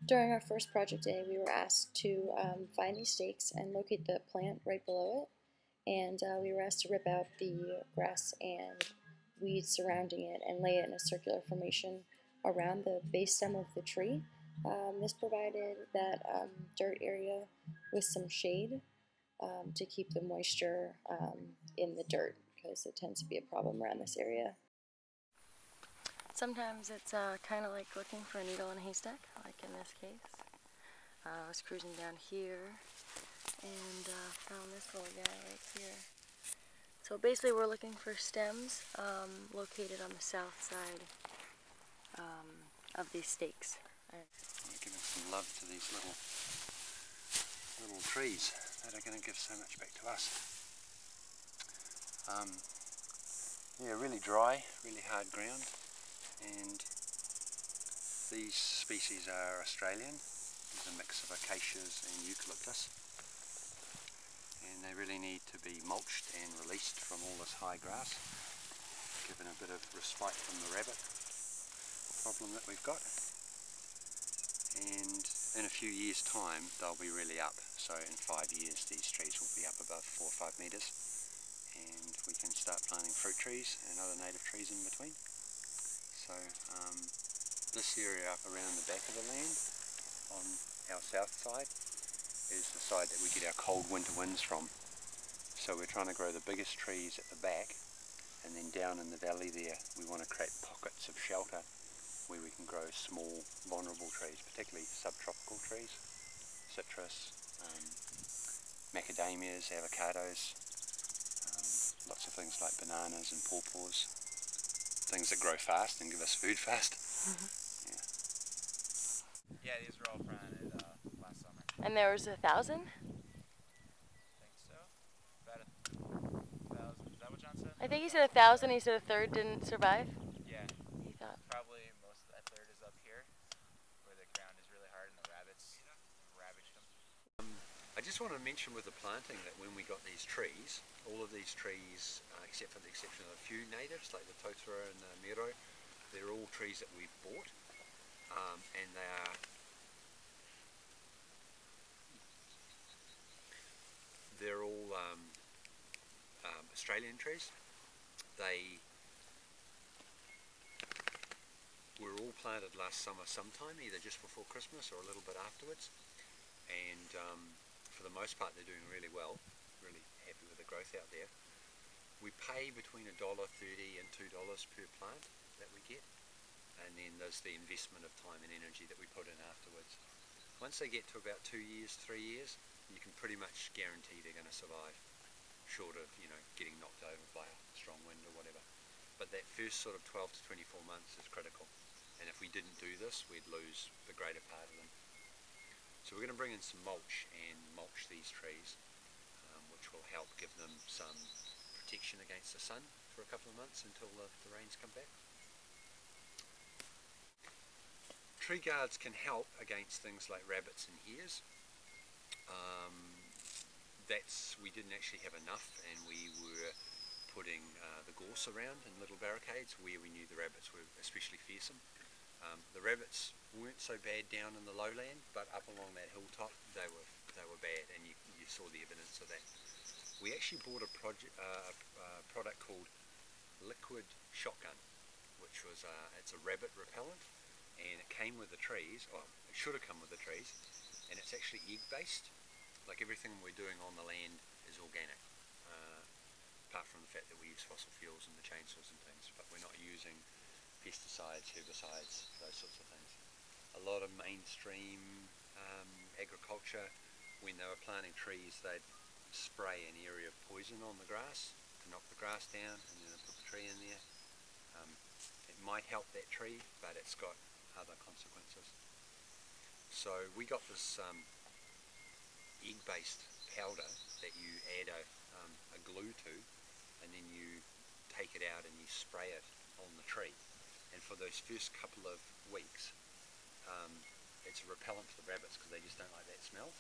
During our first project day, we were asked to find these stakes and locate the plant right below it. And we were asked to rip out the grass and weeds surrounding it and lay it in a circular formation around the base stem of the tree. This provided that dirt area with some shade to keep the moisture in the dirt, because it tends to be a problem around this area. Sometimes it's kind of like looking for a needle in a haystack, like in this case. I was cruising down here and found this little guy right here. So basically we're looking for stems located on the south side of these stakes. We're giving some love to these little trees that are going to give so much back to us. Yeah, really dry, really hard ground, and these species are Australian. There's a mix of acacias and eucalyptus, and they really need to be mulched and released from all this high grass, given a bit of respite from the rabbit problem that we've got. And in a few years' time they'll be really up, so in 5 years these trees will be up above 4 or 5 metres, and we can start planting fruit trees and other native trees in between. So this area up around the back of the land on our south side is the side that we get our cold winter winds from. So we're trying to grow the biggest trees at the back, and then down in the valley there we want to create pockets of shelter where we can grow small vulnerable trees, particularly subtropical trees, citrus, macadamias, avocados, lots of things like bananas and pawpaws, things that grow fast and give us food fast. Yeah, these were all planted last summer. And there was 1,000? I think so. About 1,000. Is that what John said? I think he said 1,000. He said a third didn't survive. Yeah. He thought. Probably most of that third is up here, where the ground is really hard and the rabbits ravaged them. I just want to mention with the planting that when we got these trees, all of these trees, except for the exception of a few natives like the totara and the miro, they're all trees that we bought, and they're all Australian trees. They were all planted last summer sometime, either just before Christmas or a little bit afterwards, and for the most part they're doing really well, really happy with the growth out there. We pay between $1.30 and $2 per plant that we get, and then there's the investment of time and energy that we put in afterwards. Once they get to about 2 years, 3 years, you can pretty much guarantee they're going to survive, short of, you know, getting knocked over by a strong wind or whatever. But that first sort of 12 to 24 months is critical, and if we didn't do this we'd lose the greater part of them. So we're going to bring in some mulch and mulch these trees, which will help give them some protection against the sun for a couple of months until the rains come back. Tree guards can help against things like rabbits and hares. We didn't actually have enough, and we were putting the gorse around in little barricades where we knew the rabbits were especially fearsome. The rabbits weren't so bad down in the lowland, but up along that hilltop they were bad, and you saw the evidence of that. We actually bought a product called Liquid Shotgun, which was it's a rabbit repellent, and it came with the trees, or it should have come with the trees, and it's actually egg based. Like everything we're doing on the land is organic, apart from the fact that we use fossil fuels in the chainsaws and things, but we're not using pesticides, herbicides, those sorts of things. A lot of mainstream agriculture, when they were planting trees, they'd spray an area of poison on the grass to knock the grass down, and then they put the tree in there. It might help that tree, but it's got other consequences. So we got this egg-based powder that you add a glue to, and then you take it out and you spray it on the tree. And for those first couple of weeks, it's a repellent to the rabbits because they just don't like that smell.